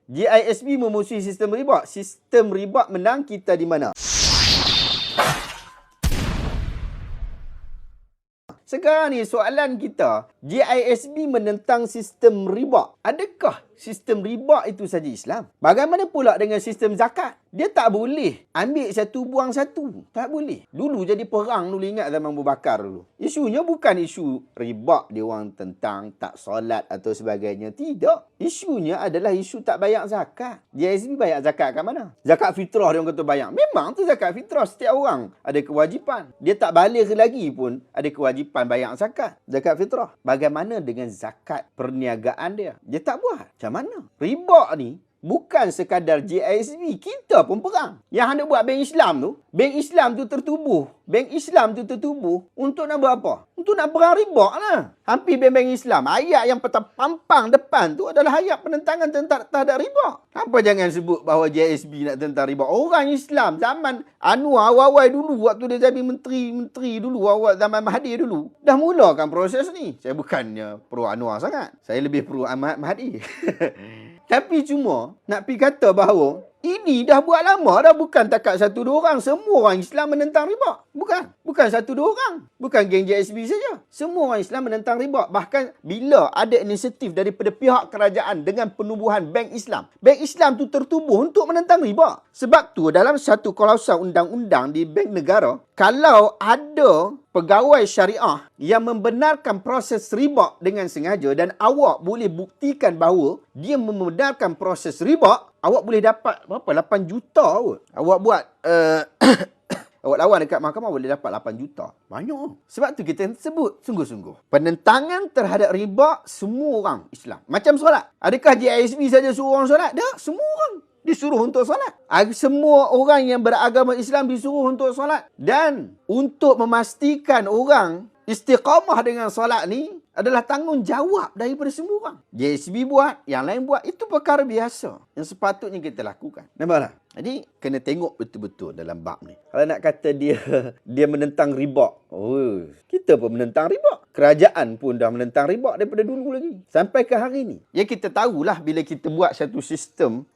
GISB memusuhi sistem riba. Sistem riba menang, kita di mana? Sekarang ni soalan kita, GISB menentang sistem riba. Adakah sistem riba itu saja Islam? Bagaimana pula dengan sistem zakat? Dia tak boleh ambil satu buang satu. Tak boleh. Dulu jadi perang dulu, ingat zaman Abu Bakar dulu. Isunya bukan isu riba dia orang tentang tak solat atau sebagainya. Tidak. Isunya adalah isu tak bayar zakat. GISB bayar zakat kat mana? Zakat fitrah dia orang kata bayar. Memang tu zakat fitrah. Setiap orang ada kewajipan. Dia tak balik lagi pun ada kewajipan bayar zakat. Zakat fitrah. Bagaimana dengan zakat perniagaan dia? Dia tak buat. Macam mana? Riba ni bukan sekadar GISB, kita pun perang. Yang hendak buat bank Islam tu tertubuh. Bank Islam tu tertubuh untuk nak buat apa? Untuk nak perang riba lah. Hampir bank Islam, ayat yang pampang depan tu adalah ayat penentangan terhadap riba. Apa jangan sebut bahawa GISB nak tentang riba? Orang Islam zaman Anwar awal-awal dulu, waktu dia jadi menteri dulu, awal zaman Mahathir dulu, dah mulakan proses ni. Saya bukannya pro Anwar sangat. Saya lebih pro Ahmad Mahathir. Tapi cuma nak pergi kata bahawa ini dah buat lama dah, bukan takat satu dua orang. Semua orang Islam menentang riba. Bukan satu dua orang. Bukan geng JSB saja. Semua orang Islam menentang riba. Bahkan bila ada inisiatif daripada pihak kerajaan dengan penubuhan Bank Islam, Bank Islam tu tertubuh untuk menentang riba. Sebab tu dalam satu klausul undang-undang di bank negara, kalau ada pegawai syariah yang membenarkan proses riba dengan sengaja dan awak boleh buktikan bahawa dia membenarkan proses riba, awak boleh dapat berapa? 8 juta kot. Awak buat awak lawan dekat mahkamah boleh dapat 8 juta. Banyak. Sebab tu kita sebut sungguh-sungguh penentangan terhadap riba semua orang Islam. Macam solat. Adakah JISB saja suruh orang solat? Tak, semua orang disuruh untuk solat. Semua orang yang beragama Islam disuruh untuk solat. Dan untuk memastikan orang istiqamah dengan solat ni adalah tanggungjawab daripada semua orang. JSB buat, yang lain buat. Itu perkara biasa yang sepatutnya kita lakukan. Nampak tak? Jadi, kena tengok betul-betul dalam bab ni. Kalau nak kata dia menentang riba. Oh, kita pun menentang riba. Kerajaan pun dah menentang riba daripada dulu lagi. Sampai ke hari ni. Ya, kita tahulah bila kita buat satu sistem,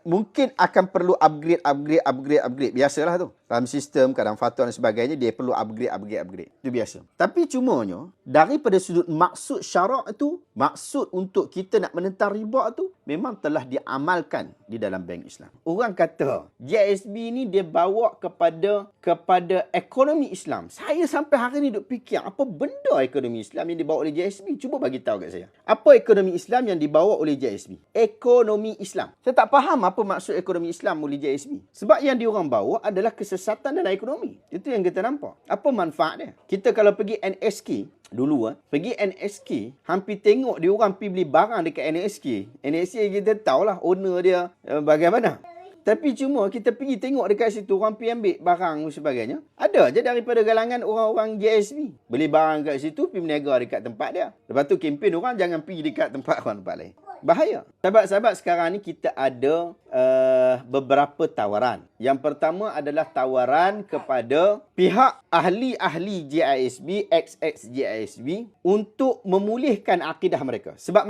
mungkin akan perlu upgrade. Biasalah tu. Dalam sistem, kadang fatwa dan sebagainya, dia perlu upgrade. Itu biasa. Tapi cumanya, daripada sudut maksud syarak tu, maksud untuk kita nak menentang riba tu, memang telah diamalkan di dalam bank Islam. Orang kata, JSB ni dia bawa kepada ekonomi Islam. Saya sampai hari ni duk fikir, apa benda ekonomi Islam yang dibawa oleh JSB? Cuba bagi tahu kat saya. Apa ekonomi Islam yang dibawa oleh JSB? Ekonomi Islam. Saya tak faham apa maksud ekonomi Islam oleh JSB. Sebab yang diorang bawa adalah kesesatan dalam ekonomi. Itu yang kita nampak. Apa manfaat dia? Kita kalau pergi NSK, dulu pergi NSK, hampir tengok dia orang pergi beli barang dekat NSK. NSK kita tahulah owner dia bagaimana. Tapi cuma kita pergi tengok dekat situ, orang pergi ambil barang dan sebagainya. Ada je daripada galangan orang-orang JSB. Beli barang kat situ, pergi berniaga dekat tempat dia. Lepas tu kempen orang jangan pergi dekat tempat orang tempat lain. Bahaya. Sahabat-sahabat, sekarang ni kita ada beberapa tawaran. Yang pertama adalah tawaran kepada pihak ahli-ahli JISB, ex-JISB untuk memulihkan akidah mereka. Sebab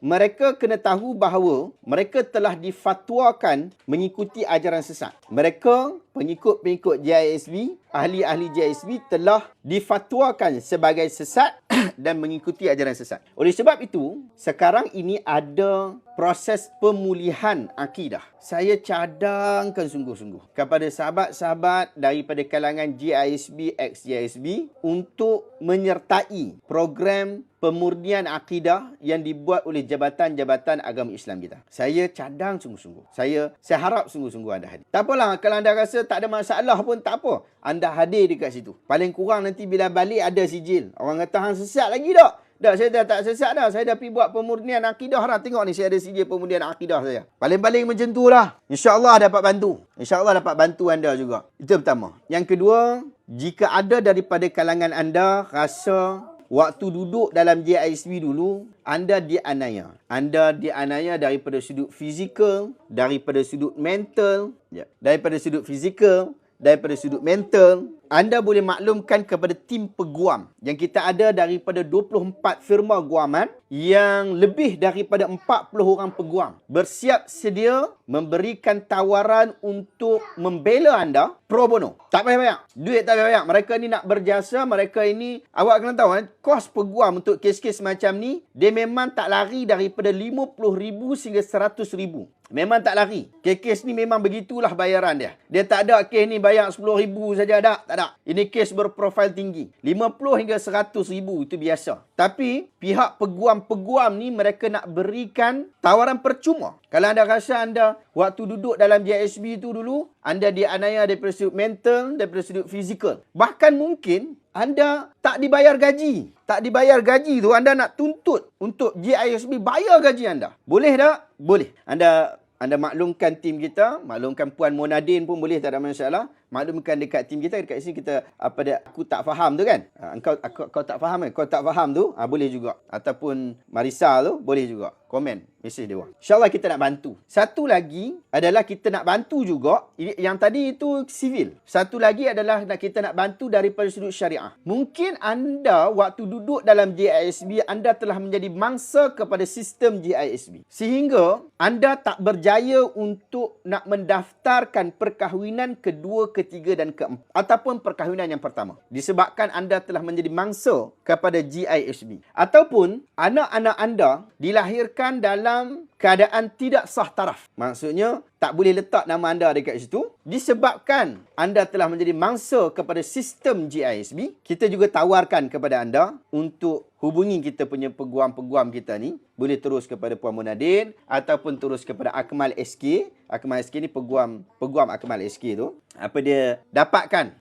mereka kena tahu bahawa mereka telah difatwakan mengikuti ajaran sesat. Mereka, pengikut-pengikut JISB, ahli-ahli JISB telah difatwakan sebagai sesat dan mengikuti ajaran sesat. Oleh sebab itu, sekarang ini ada proses pemulihan akidah. Saya cadangkan sungguh-sungguh kepada sahabat-sahabat daripada kalangan JISB, ex-JISB untuk menyertai program pemurnian akidah yang dibuat oleh Jabatan-Jabatan Agama Islam kita. Saya cadang sungguh-sungguh. Saya harap sungguh-sungguh anda hadir. Tak apalah, kalau anda rasa tak ada masalah pun tak apa. Anda hadir dekat situ. Paling kurang nanti bila balik ada sijil. Orang kata hang sesat lagi tak? Dah, saya dah tak sesat dah. Saya dah pergi buat pemurnian akidah dah. Tengok ni, saya ada sijil pemurnian akidah saya. Paling-paling macam tu lah. InsyaAllah dapat bantu. InsyaAllah dapat bantu anda juga. Itu pertama. Yang kedua, jika ada daripada kalangan anda rasa waktu duduk dalam JISB dulu, anda dianiaya. Anda dianiaya daripada sudut fizikal, daripada sudut mental, daripada sudut fizikal, daripada sudut mental, anda boleh maklumkan kepada tim peguam yang kita ada daripada 24 firma guaman yang lebih daripada 40 orang peguam bersiap sedia memberikan tawaran untuk membela anda pro bono. Tak payah banyak. Duit tak payah banyak. Mereka ni nak berjasa, mereka ini, awak kena tahu kos peguam untuk kes-kes macam ni, dia memang tak lari daripada 50,000 sehingga 100,000. Memang tak lari. Kes ni memang begitulah bayaran dia. Dia tak ada kes ni bayar 10,000 saja, tak ada. Ini kes berprofil tinggi. 50 hingga 100,000 itu biasa. Tapi pihak peguam-peguam ni mereka nak berikan tawaran percuma. Kalau anda rasa anda waktu duduk dalam JSB tu dulu, anda dianiaya daripada sudut mental, daripada sudut fizikal. Bahkan mungkin anda tak dibayar gaji. Tak dibayar gaji tu, anda nak tuntut untuk JISB bayar gaji anda. Boleh tak? Boleh. Anda maklumkan tim kita, maklumkan Puan Monadin pun boleh, tak ada masalah. Maklumkan dekat tim kita, dekat sini kita aku tak faham tu kan. Kau tak faham kan? Kau tak faham tu, boleh juga. Ataupun Marisa tu, boleh juga. Komen, mesej dia orang. InsyaAllah kita nak bantu. Satu lagi adalah kita nak bantu juga, yang tadi itu sivil. Satu lagi adalah kita nak bantu daripada sudut syariah. Mungkin anda waktu duduk dalam JISB, anda telah menjadi mangsa kepada sistem JISB. Sehingga anda tak berjaya untuk nak mendaftarkan perkahwinan kedua, ketiga dan keempat. Ataupun perkahwinan yang pertama. Disebabkan anda telah menjadi mangsa kepada JISB. Ataupun anak-anak anda dilahirkan dalam keadaan tidak sah taraf. Maksudnya, tak boleh letak nama anda dekat situ. Disebabkan anda telah menjadi mangsa kepada sistem JISB, kita juga tawarkan kepada anda untuk hubungi kita punya peguam-peguam kita ni. Boleh terus kepada Puan Monadin ataupun terus kepada Akmal SK. Akmal SK ni peguam Akmal SK tu. Apa dia dapatkan,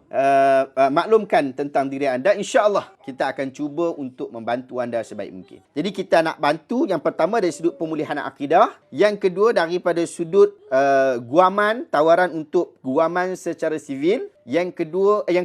maklumkan tentang diri anda. InsyaAllah kita akan cuba untuk membantu anda sebaik mungkin. Jadi kita nak bantu yang pertama dari sudut pemulihan akidah. Yang kedua daripada sudut guaman, tawaran untuk guaman secara sivil. Yang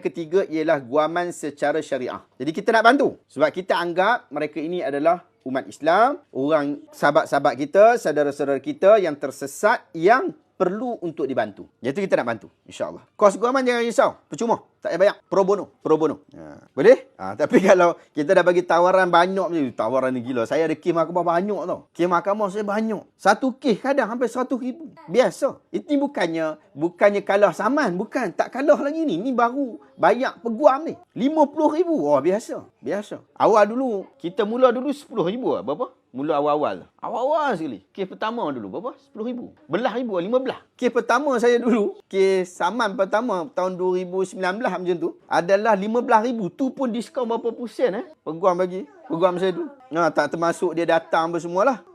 ketiga ialah guaman secara syariah. Jadi kita nak bantu. Sebab kita anggap mereka ini adalah umat Islam, orang sahabat-sahabat kita, saudara-saudara kita yang tersesat, yang perlu untuk dibantu. Jadi kita nak bantu, insya-Allah. Kos guaman jangan risau, percuma. Tak payah bayar. Pro bono. Boleh? Tapi kalau kita dah bagi tawaran banyak macam, tawaran ni gila. Saya ada kes mahkamah banyak tau. Kes mahkamah saya banyak. Satu kes kadang hampir 100,000. Biasa. Itu bukannya kalah saman. Bukan. Tak kalah lagi ni. Ni baru bayar peguam ni. 50,000. Oh, biasa. Awal dulu, kita mula dulu 10,000 lah. Berapa? Mula awal-awal. Awal-awal sekali. Kes pertama dulu. Berapa? 10,000. Belah ribu. 15. Kes pertama saya dulu. Kes saman pertama tahun 2019 macam tu. Adalah 15,000. Tu pun diskaun berapa persen peguam bagi. Peguam saya dulu. Tak termasuk dia datang bersemualah.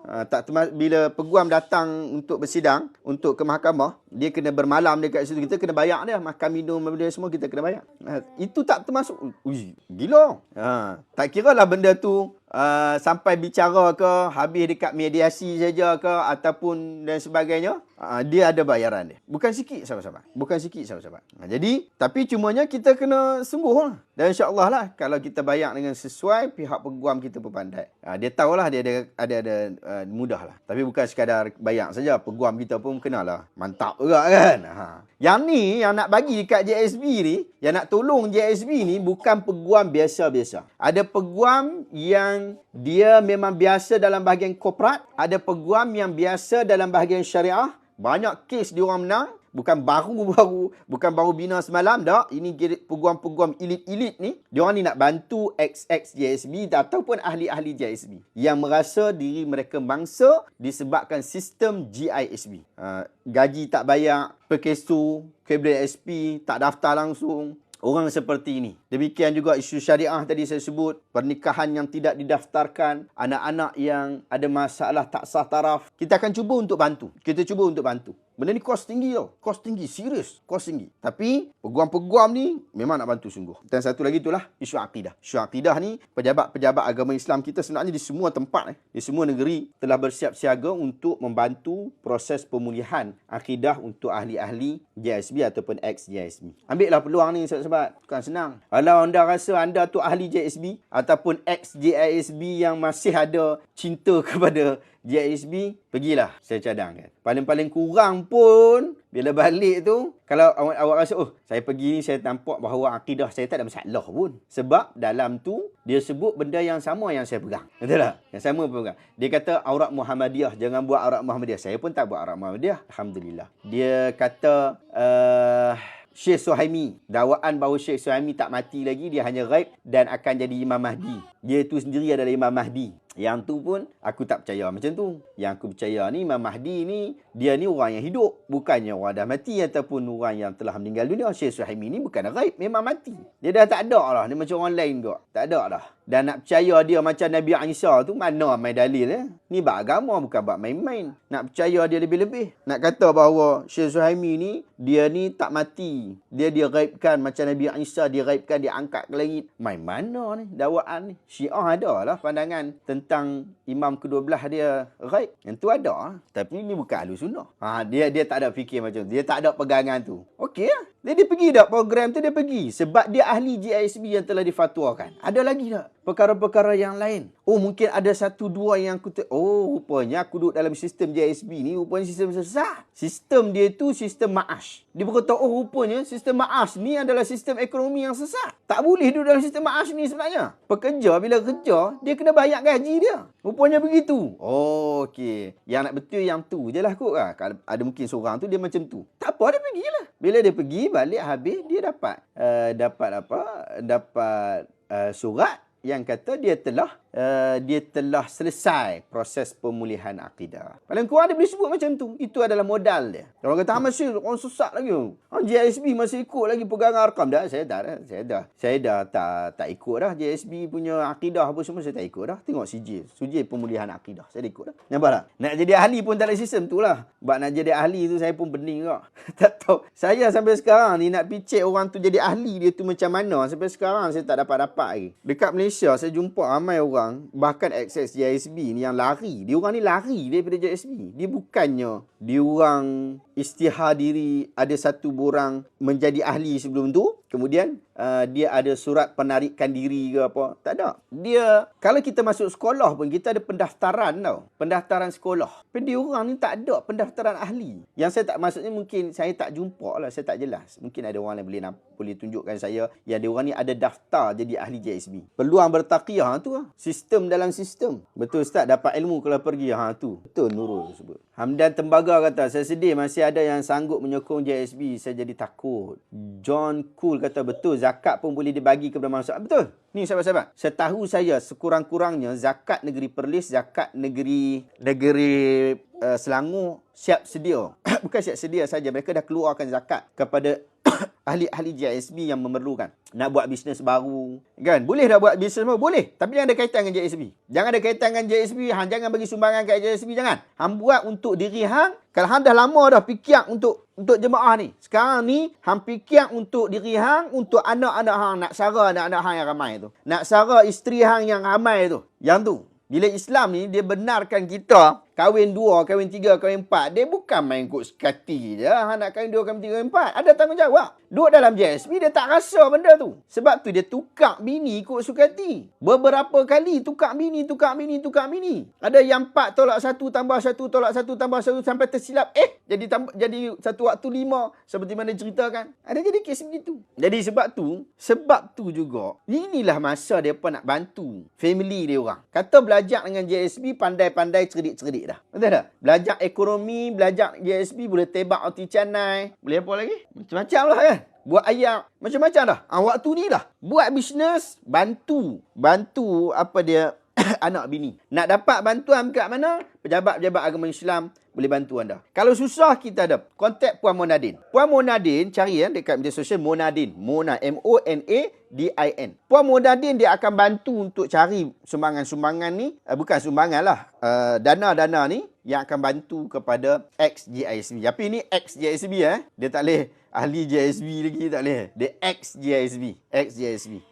Bila peguam datang untuk bersidang, untuk ke mahkamah, dia kena bermalam dekat situ. Kita kena bayar dia. Makan minum dia semua kita kena bayar. Itu tak termasuk. Ui, gila. Tak kira lah benda tu sampai bicara ke, habis dekat mediasi saja ke, ataupun dan sebagainya. Dia ada bayaran dia. Bukan sikit sahabat-sahabat. Jadi, tapi cumanya kita kena sungguh lah. Dan insya-Allah lah, kalau kita bayar dengan sesuai, pihak peguam kita pun pandai. Dia tahulah dia ada mudah lah. Tapi bukan sekadar bayar saja. Peguam kita pun kenalah. Mantap juga kan. Yang ni, yang nak bagi dekat JSB ni, yang nak tolong JSB ni, bukan peguam biasa-biasa. Ada peguam yang dia memang biasa dalam bahagian korporat. Ada peguam yang biasa dalam bahagian syariah. Banyak kes diorang menang. Bukan baru bina semalam dah. Ini peguam-peguam elit-elit ni. Diorang ni nak bantu XX JSB ataupun ahli-ahli JSB yang merasa diri mereka mangsa disebabkan sistem GISB. Gaji tak bayar, per kes tu, Kabinet SP tak daftar langsung. Orang seperti ini. Demikian juga isu syariah tadi saya sebut. Pernikahan yang tidak didaftarkan. Anak-anak yang ada masalah tak sah taraf. Kita akan cuba untuk bantu. Benda ni kos tinggi tau. Kos tinggi. Serius. Kos tinggi. Tapi peguam-peguam ni memang nak bantu sungguh. Dan satu lagi itulah isu akidah. Isu akidah ni pejabat-pejabat agama Islam kita sebenarnya di semua tempat, di semua negeri telah bersiap siaga untuk membantu proses pemulihan akidah untuk ahli-ahli JSB ataupun ex-JSB. Ambillah peluang ni sahabat-sahabat. Bukan senang. Kalau anda rasa anda tu ahli JSB ataupun ex-JSB yang masih ada cinta kepada JISB, pergilah saya cadangkan. Paling-paling kurang pun, bila balik tu, kalau awak rasa, saya pergi ni, saya nampak bahawa akidah saya tak ada masalah pun. Sebab dalam tu, dia sebut benda yang sama yang saya pegang. Betul tak? Yang sama pun pegang. Dia kata, aurat Muhammadiyah, jangan buat aurat Muhammadiyah. Saya pun tak buat aurat Muhammadiyah. Alhamdulillah. Dia kata, Syekh Suhaimi, dakwaan bahawa Syekh Suhaimi tak mati lagi, dia hanya ghaib dan akan jadi Imam Mahdi. Dia itu sendiri adalah Imam Mahdi. Yang tu pun aku tak percaya macam tu. Yang aku percaya ni Imam Mahdi ni, dia ni orang yang hidup, bukannya orang dah mati ataupun orang yang telah meninggal dunia. Syekh Suhaimi ni bukan ghaib, memang mati. Dia dah tak ada lah, dia macam orang lain juga. Tak ada dah. Dan nak percaya dia macam Nabi Isa tu, mana main dalil Ni bab agama, bukan bab main-main. Nak percaya dia lebih-lebih. Nak kata bahawa Syekh Suhaimi ni, dia ni tak mati. Dia ghaibkan macam Nabi Isa, dia ghaibkan, dia angkat ke langit. Main mana ni dakwaan ni? Syiah ada lah pandangan tentang Imam ke-12 dia ghaib. Yang tu ada. Tapi ni bukan ahli sunnah. Dia tak ada fikir macam tu. Dia tak ada pegangan tu. Okey lah. Dia pergi tak program tu, dia pergi. Sebab dia ahli JISB yang telah difatwakan. Ada lagi tak perkara-perkara yang lain? Mungkin ada satu dua yang aku rupanya aku duduk dalam sistem JISB ni, rupanya sistem sesat. Sistem dia tu sistem ma'ash. Dia berkata, rupanya sistem ma'ash ni adalah sistem ekonomi yang sesat. Tak boleh duduk dalam sistem ma'ash ni sebenarnya. Pekerja bila kerja, dia kena bayar gaji dia. Rupanya begitu. Okey. Yang nak betul yang tu je lah kot lah. Kalau ada mungkin seorang tu dia macam tu. Tak apa, dia pergilah. Bila dia pergi, balik habis, dia dapat surat yang kata dia telah selesai proses pemulihan akidah. Paling kurang dia boleh sebut macam tu. Itu adalah modal dia. Orang kata, masih orang sesat lagi. JISB masih ikut lagi pegangan arkam. Saya dah tak ikut dah. JISB punya akidah apa semua, saya tak ikut dah. Tengok sijil pemulihan akidah. Saya dah ikut dah. Nampak tak? Nak jadi ahli pun tak ada sistem tu lah. Sebab nak jadi ahli tu, saya pun bening kak. Tak tahu. Saya sampai sekarang ni nak picit orang tu jadi ahli dia tu macam mana. Sampai sekarang saya tak dapat lagi. Dekat Malaysia, saya jumpa ramai orang, bahkan akses JISB ni yang lari. Dia orang ni lari daripada JISB. Dia bukannya dia orang istihar diri, ada satu borang menjadi ahli sebelum tu, kemudian dia ada surat penarikan diri ke apa. Tak ada. Dia, kalau kita masuk sekolah pun, kita ada pendaftaran tau. Pendaftaran sekolah. Tapi dia orang ni tak ada pendaftaran ahli. Yang saya tak, maksudnya mungkin saya tak jumpa lah, saya tak jelas. Mungkin ada orang yang boleh tunjukkan saya yang dia orang ni ada daftar jadi ahli JISB. Peluang bertaqiyah tu lah. Sistem dalam sistem. Betul Ustaz, dapat ilmu kalau pergi. Tu. Betul Nurul sebut. Hamdan Tembaga kata, saya sedih masih ada yang sanggup menyokong JISB. Saya jadi takut. John Cool kata, betul, zakat pun boleh dibagi kepada masyarakat. Betul. Ni sahabat-sahabat. Setahu saya, sekurang-kurangnya zakat negeri Perlis, zakat negeri Selangor siap sedia. Bukan siap sedia saja, mereka dah keluarkan zakat kepada ahli-ahli JISB yang memerlukan. Nak buat bisnes baru, kan? Boleh dah buat bisnes baru? Boleh. Tapi jangan ada kaitan dengan JISB. Jangan ada kaitan dengan JISB. Jangan bagi sumbangan kat JISB. Jangan. Hang buat untuk diri hang. Kalau hang dah lama dah fikir untuk jemaah ni. Sekarang ni, hang fikir untuk diri hang, untuk anak-anak hang. Nak sara anak-anak hang yang ramai tu. Nak sara isteri hang yang ramai tu. Yang tu. Bila Islam ni, dia benarkan kita kahwin 2, kahwin 3, kahwin 4. Dia bukan main ikut sekati je. Nak kahwin 2, kahwin 3, kahwin 4. Ada tanggungjawab. Duduk dalam JISB, dia tak rasa benda tu. Sebab tu dia tukar bini ikut sukati. Beberapa kali tukar bini. Ada yang 4 tolak 1 tambah 1 tolak 1 tambah 1 sampai tersilap. Jadi satu waktu 5. Seperti mana ceritakan. Ada jadi kes begitu. Jadi sebab tu juga, inilah masa mereka nak bantu family dia orang. Kata belajar dengan JISB, pandai-pandai cerdik-cerdik dah. Betul tak? Belajar ekonomi, belajar JISB, boleh tebak roti canai. Boleh apa lagi? Macam-macam lah kan. Buat ayam. Macam-macam dah. Waktu ni dah. Buat bisnes, bantu apa dia, anak bini. Nak dapat bantuan kat mana? Pejabat-pejabat agama Islam boleh bantu anda. Kalau susah, kita ada kontak Puan Monadin. Puan Monadin, cari dekat media sosial Monadin. Monadin. Puan Monadin dia akan bantu untuk cari sumbangan-sumbangan ni. Bukan sumbangan lah. Dana-dana ni yang akan bantu kepada ex-JISB. Tapi ni ex-JISB Dia tak boleh ahli JISB lagi, tak boleh. Dia ex-JISB.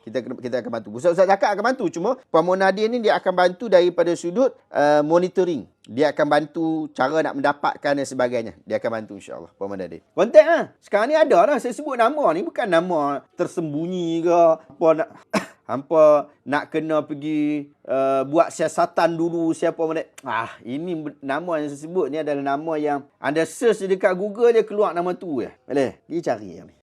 Kita akan bantu. Ustaz Zakat akan bantu. Cuma Puan Monadin ni dia akan bantu daripada sudut monitoring. Dia akan bantu cara nak mendapatkan dan sebagainya. Dia akan bantu insya-Allah Puan Monadin. Kontak lah. Sekarang ni ada lah. Saya sebut nama ni bukan nama tersembunyi ke apa nak. Hampa nak kena pergi buat siasatan dulu siapa mana. Ini nama yang saya sebut ni adalah nama yang anda search dekat Google dia keluar nama tu je. Boleh? Pergi cari yang ni.